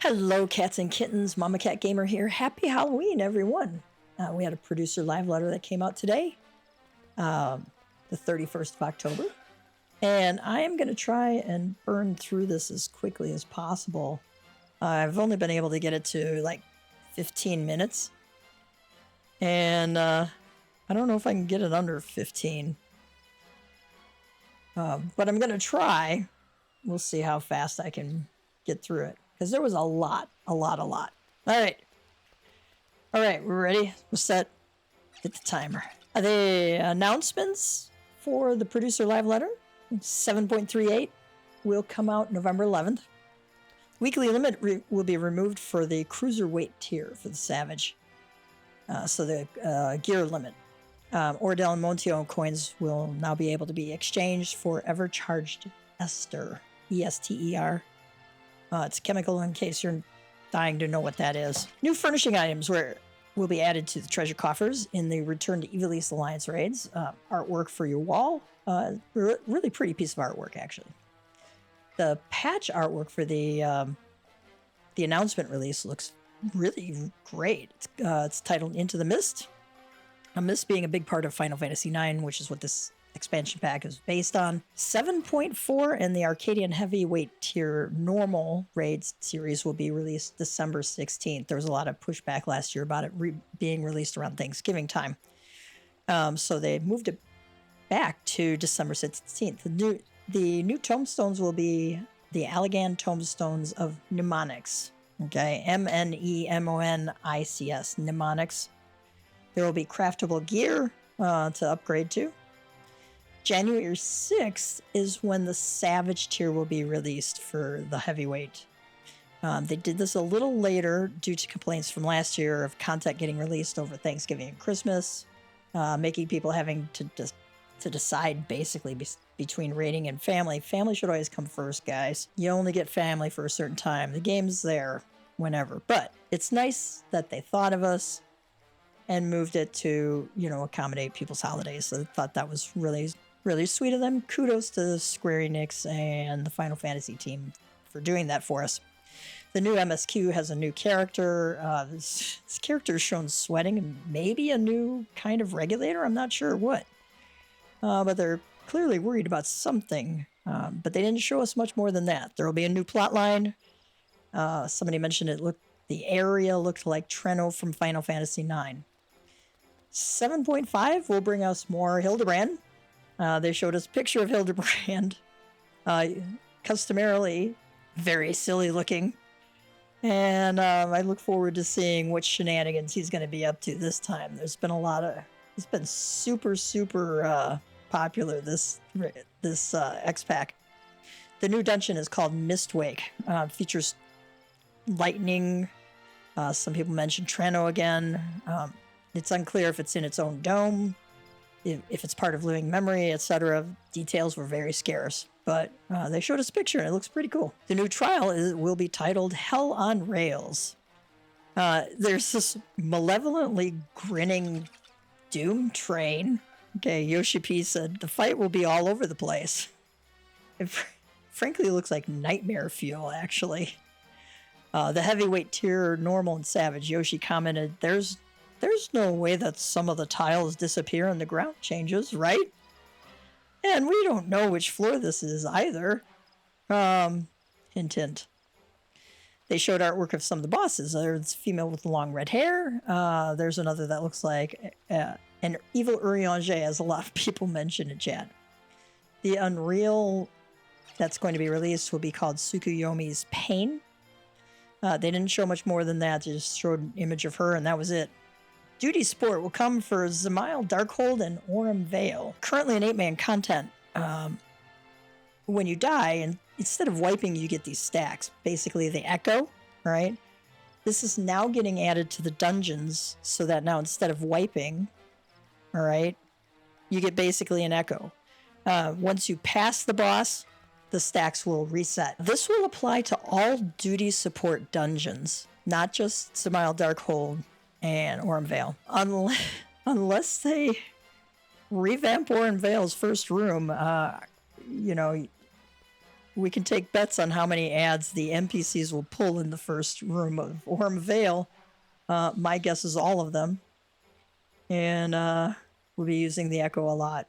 Hello, cats and kittens. MamacatGamer here. Happy Halloween, everyone. We had a producer live letter that came out today, the 31st of October. And I am going to try and burn through this as quickly as possible. I've only been able to get it to like 15 minutes. And I don't know if I can get it under 15. But I'm going to try. We'll see how fast I can get through it. Because there was a lot. All right, we're ready. We're set. Hit the timer. The announcements for the producer live letter, 7.38, will come out November 11th. Weekly limit will be removed for the cruiserweight tier for the Savage. So the gear limit. Ordell and Monteo coins will now be able to be exchanged for Ever-Charged Ester. E-S-T-E-R. It's a chemical in case you're dying to know what that is. New furnishing items will be added to the treasure coffers in the Return to Evilise Alliance raids. Artwork for your wall. Really pretty piece of artwork, actually. The patch artwork for the announcement release looks really great. It's titled Into the Mist. Mist being a big part of Final Fantasy IX, which is what this expansion pack is based on. 7.4 and the Arcadian Heavyweight Tier Normal Raids series will be released December 16th. There was a lot of pushback last year about it being released around Thanksgiving time. So they moved it back to December 16th. The new tombstones will be the Allegan Tombstones of Mnemonics. Okay, Mnemonics, Mnemonics. There will be craftable gear to upgrade to. January 6th is when the Savage tier will be released for the heavyweight. They did this a little later due to complaints from last year of content getting released over Thanksgiving and Christmas, making people having to decide basically between raiding and family. Family should always come first, guys. You only get family for a certain time. The game's there whenever. But it's nice that they thought of us and moved it to, accommodate people's holidays. So I thought that was really, really sweet of them. Kudos to Square Enix and the Final Fantasy team for doing that for us. The new MSQ has a new character. This character is shown sweating and maybe a new kind of regulator. I'm not sure what. But they're clearly worried about something. But they didn't show us much more than that. There will be a new plot line. Somebody mentioned the area looked like Treno from Final Fantasy IX. 7.5 will bring us more Hildebrand. They showed us a picture of Hildebrand. Customarily very silly looking. And I look forward to seeing what shenanigans he's going to be up to this time. There's been it's been super, super popular, this X-Pack. The new dungeon is called Mistwake. Features lightning. Some people mentioned Treno again. It's unclear if it's in its own dome, if it's part of living memory, etc. Details were very scarce, but they showed us a picture and it looks pretty cool. The new trial will be titled Hell on Rails. There's this malevolently grinning Doom train. Okay, Yoshi-P said, the fight will be all over the place. It frankly looks like nightmare fuel, actually. The heavyweight tier, normal and savage, Yoshi commented, there's no way that some of the tiles disappear and the ground changes, right? And we don't know which floor this is either. Hint, hint. They showed artwork of some of the bosses. There's a female with long red hair. There's another that looks like an evil Urianger, as a lot of people mentioned in chat. The Unreal that's going to be released will be called Tsukuyomi's Pain. They didn't show much more than that. They just showed an image of her, and that was it. Duty Sport will come for Zemail, Darkhold, and Aurum Vale. Currently an 8-man content. When you die, and instead of wiping, you get these stacks. Basically, the Echo, right? This is now getting added to the dungeons, so that now instead of wiping, all right, you get basically an Echo. Once you pass the boss, the stacks will reset. This will apply to all Duty Support dungeons, not just Zemail, Darkhold, and Aurum Vale. Unless they revamp Aurum Vale's first room, we can take bets on how many ads the NPCs will pull in the first room of Orm Vale. My guess is all of them. And we'll be using the Echo a lot.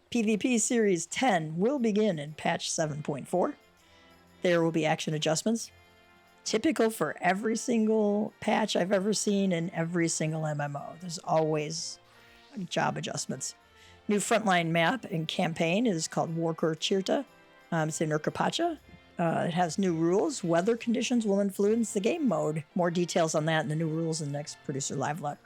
PvP Series 10 will begin in patch 7.4. There will be action adjustments. Typical for every single patch I've ever seen in every single MMO. There's always job adjustments. New frontline map and campaign is called Warkor Chirta. It's in Urkapacha. It has new rules. Weather conditions will influence the game mode. More details on that and the new rules in the next Producer Live Letter.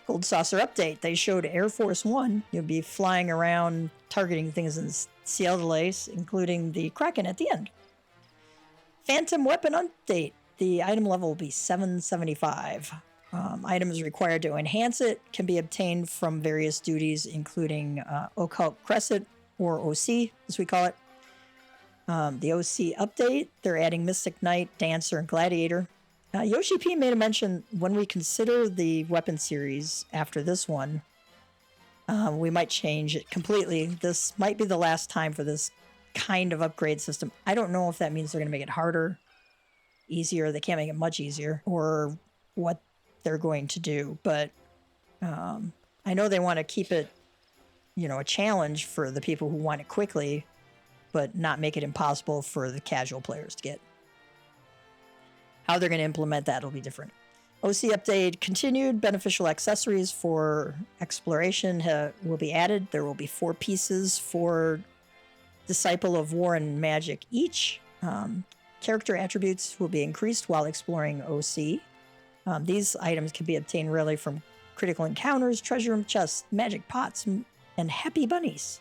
Gold Saucer update. They showed Air Force One. You'll be flying around targeting things in Ciel de Lace, including the Kraken at the end. Phantom Weapon update. The item level will be 775. Items required to enhance it can be obtained from various duties, including Occult Crescent, or OC, as we call it. The OC update, they're adding Mystic Knight, Dancer, and Gladiator. Yoshi-P made a mention when we consider the weapon series after this one, we might change it completely. This might be the last time for this kind of upgrade system. I don't know if that means they're going to make it harder, easier, they can't make it much easier, or what they're going to do. But I know they want to keep it, a challenge for the people who want it quickly, but not make it impossible for the casual players to get. How they're going to implement that will be different. OC update continued. Beneficial accessories for exploration will be added. There will be 4 pieces for Disciple of War and Magic each. Character attributes will be increased while exploring OC. These items can be obtained really from critical encounters, treasure room chests, magic pots, and happy bunnies.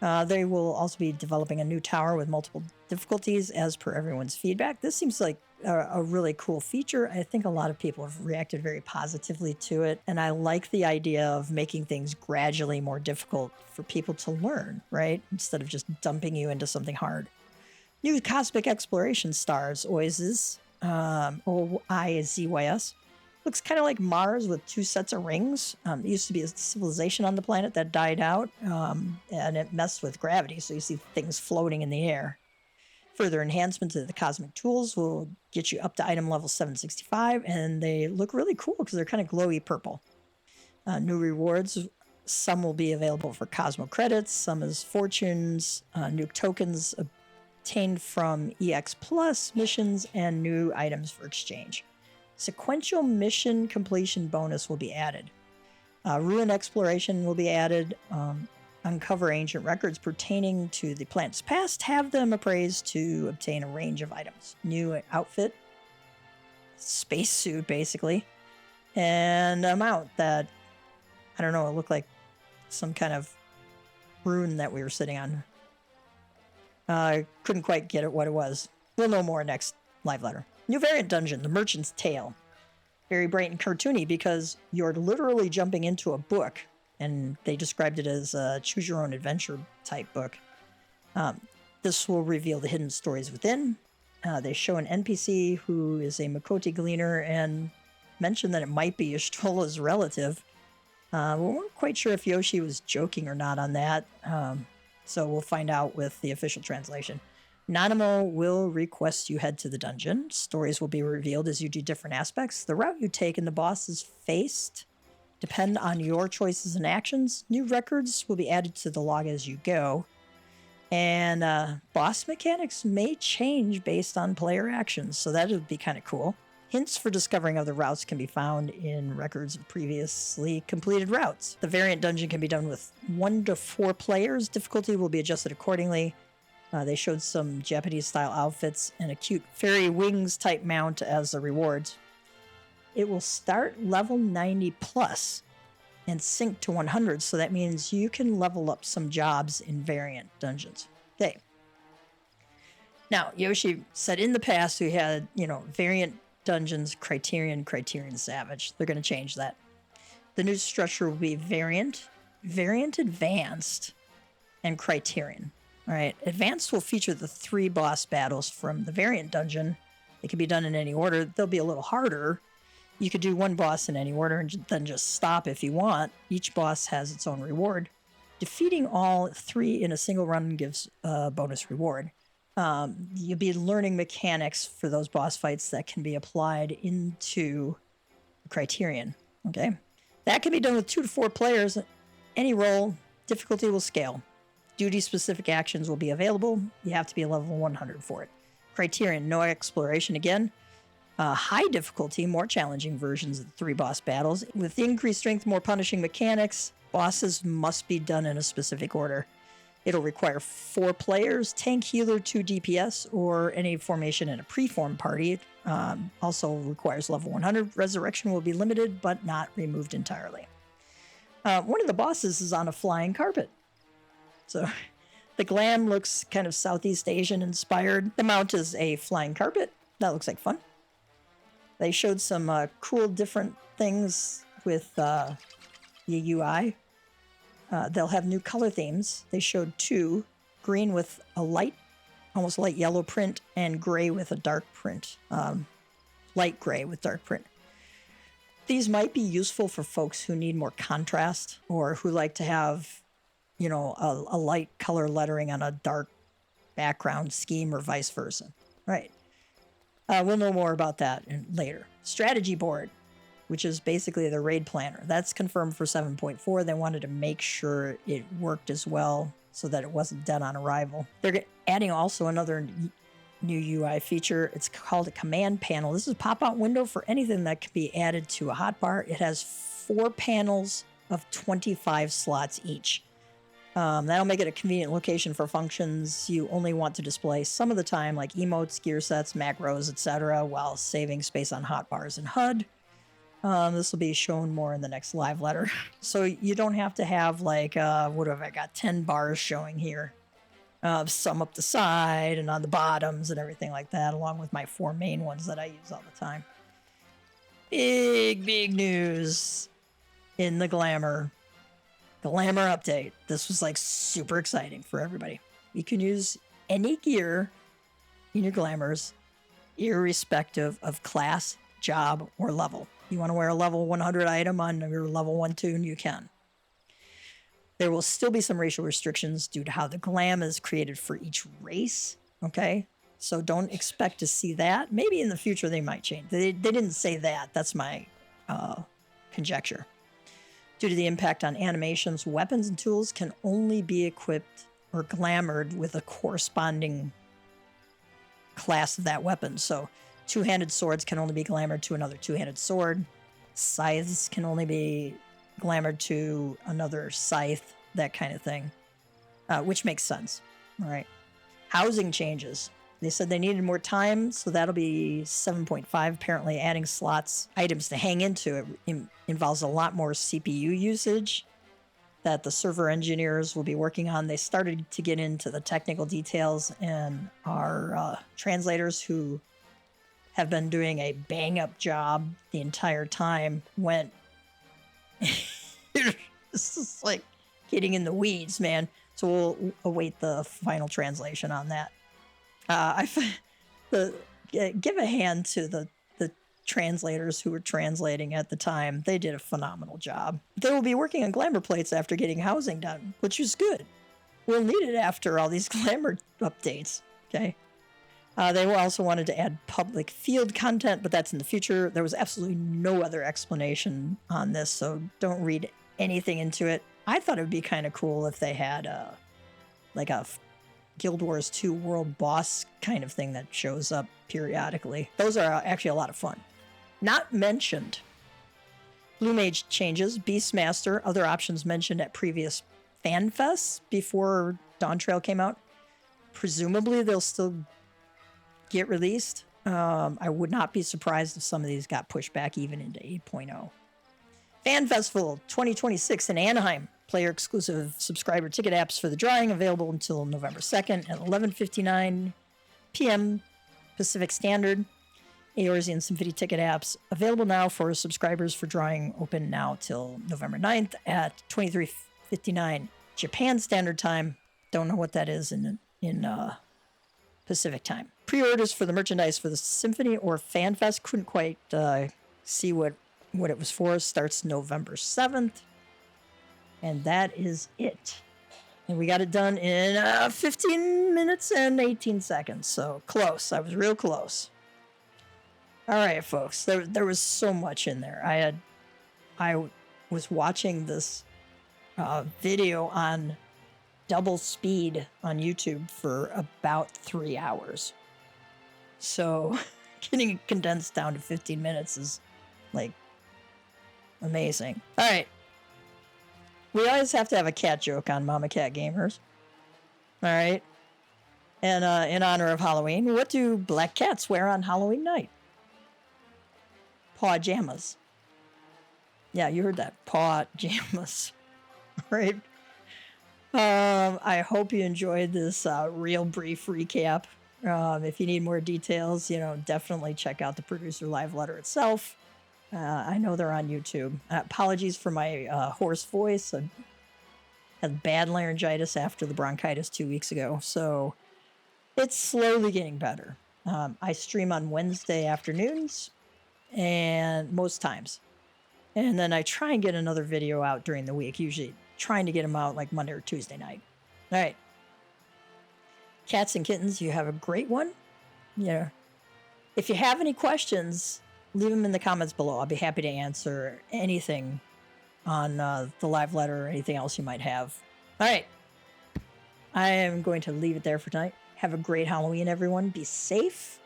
They will also be developing a new tower with multiple difficulties as per everyone's feedback. This seems like a really cool feature. I think a lot of people have reacted very positively to it. And I like the idea of making things gradually more difficult for people to learn, right? Instead of just dumping you into something hard. New cosmic exploration stars, OIZs, OIZYS. Looks kind of like Mars with 2 sets of rings. It used to be a civilization on the planet that died out, and it messed with gravity, so you see things floating in the air. Further enhancement to the cosmic tools will get you up to item level 765, and they look really cool because they're kind of glowy purple. New rewards, some will be available for Cosmo credits, some as fortunes, new tokens obtained from EX Plus missions, and new items for exchange. Sequential mission completion bonus will be added. Ruin exploration will be added. Uncover ancient records pertaining to the planet's past. Have them appraised to obtain a range of items. New outfit. Spacesuit, basically. And a mount that, I don't know, it looked like some kind of rune that we were sitting on. I couldn't quite get at what it was. We'll know more next live letter. New variant dungeon, the Merchant's Tale. Very bright and cartoony because you're literally jumping into a book, and they described it as a choose-your-own-adventure type book. This will reveal the hidden stories within. They show an NPC who is a Makoti Gleaner and mention that it might be Yshtola's relative. We weren't quite sure if Yoshi was joking or not on that, so we'll find out with the official translation. Nanamo will request you head to the dungeon. Stories will be revealed as you do different aspects. The route you take and the boss is faced depend on your choices and actions. New records will be added to the log as you go. And boss mechanics may change based on player actions, so that would be kind of cool. Hints for discovering other routes can be found in records of previously completed routes. The variant dungeon can be done with 1 to 4 players. Difficulty will be adjusted accordingly. They showed some Japanese-style outfits and a cute fairy wings type mount as the rewards. It will start level 90 plus and sync to 100, so that means you can level up some jobs in variant dungeons. Okay. Now, Yoshi said in the past we had, variant dungeons, Criterion Savage. They're going to change that. The new structure will be variant advanced, and Criterion. All right, Advanced will feature the 3 boss battles from the variant dungeon. They can be done in any order. They'll be a little harder. You could do 1 boss in any order and then just stop if you want. Each boss has its own reward. Defeating all 3 in a single run gives a bonus reward. You'll be learning mechanics for those boss fights that can be applied into Criterion. Okay, that can be done with 2 to 4 players. Any role, difficulty will scale. Duty-specific actions will be available. You have to be level 100 for it. Criterion, no exploration again. High difficulty, more challenging versions of the 3 boss battles. With increased strength, more punishing mechanics, bosses must be done in a specific order. It'll require 4 players, tank, healer, 2 DPS, or any formation in a preform party. Also requires level 100. Resurrection will be limited, but not removed entirely. One of the bosses is on a flying carpet. So the glam looks kind of Southeast Asian inspired. The mount is a flying carpet. That looks like fun. They showed some cool different things with the UI. They'll have new color themes. They showed 2, green with a light, almost light yellow print, and gray with a dark print. Light gray with dark print. These might be useful for folks who need more contrast or who like to have, you know, a light color lettering on a dark background scheme or vice versa. Right. We'll know more about that later. Strategy board, which is basically the raid planner. That's confirmed for 7.4. They wanted to make sure it worked as well so that it wasn't dead on arrival. They're adding also another new UI feature. It's called a command panel. This is a pop-out window for anything that can be added to a hotbar. It has 4 panels of 25 slots each. That'll make it a convenient location for functions you only want to display some of the time, like emotes, gear sets, macros, etc., while saving space on hotbars and HUD. This will be shown more in the next live letter. So you don't have to have like, what have I got, 10 bars showing here. Some up the side and on the bottoms and everything like that, along with my 4 main ones that I use all the time. Big news in the Glamour update. This was like super exciting for everybody. You can use any gear in your Glamours, irrespective of class, job, or level. You want to wear a level 100 item on your level 1 tune, you can. There will still be some racial restrictions due to how the glam is created for each race, okay? So don't expect to see that. Maybe in the future they might change. They didn't say that. That's my conjecture. Due to the impact on animations, weapons and tools can only be equipped or glamoured with a corresponding class of that weapon. So 2-handed swords can only be glamoured to another 2-handed sword. Scythes can only be glamoured to another scythe, that kind of thing, which makes sense. All right. Housing changes. They said they needed more time, so that'll be 7.5. Apparently adding slots, items to hang into it involves a lot more CPU usage that the server engineers will be working on. They started to get into the technical details, and our translators who have been doing a bang-up job the entire time went... This is like getting in the weeds, man. So we'll await the final translation on that. Give a hand to the translators who were translating at the time. They did a phenomenal job. They will be working on glamour plates after getting housing done, which is good. We'll need it after all these glamour updates, okay? They also wanted to add public field content, but that's in the future. There was absolutely no other explanation on this, so don't read anything into it. I thought it would be kind of cool if they had like a Guild Wars 2 world boss kind of thing that shows up periodically. Those are actually a lot of fun. Not mentioned. Blue Mage changes, Beastmaster, other options mentioned at previous FanFests before Dawn Trail came out. Presumably they'll still get released. I would not be surprised if some of these got pushed back even into 8.0. Fan Festival 2026 in Anaheim. Player exclusive subscriber ticket apps for the drawing available until November 2nd at 11:59 p.m. Pacific Standard. Eorzean Symphony ticket apps available now for subscribers for drawing, open now till November 9th at 23:59 Japan Standard Time. Don't know what that is in Pacific Time. Pre-orders for the merchandise for the Symphony or FanFest, couldn't quite see what it was for. Starts November 7th. And that is it. And we got it done in 15 minutes and 18 seconds. So close. I was real close. All right, folks. There was so much in there. I was watching this video on double speed on YouTube for about 3 hours. So getting it condensed down to 15 minutes is like amazing. All right. We always have to have a cat joke on MamacatGamers. All right. And in honor of Halloween, what do black cats wear on Halloween night? Pajamas. Yeah, you heard that. Pajamas. All right. I hope you enjoyed this real brief recap. If you need more details, definitely check out the Producer Live Letter itself. I know they're on YouTube. Apologies for my hoarse voice. I had bad laryngitis after the bronchitis 2 weeks ago, so it's slowly getting better. I stream on Wednesday afternoons, and most times. And then I try and get another video out during the week, usually trying to get them out like Monday or Tuesday night. All right. Cats and kittens, you have a great one. Yeah. If you have any questions, leave them in the comments below. I'll be happy to answer anything on the live letter or anything else you might have. All right. I am going to leave it there for tonight. Have a great Halloween, everyone. Be safe.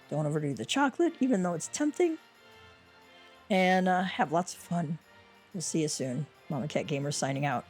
Don't overdo the chocolate, even though it's tempting. And have lots of fun. We'll see you soon. MamacatGamer signing out.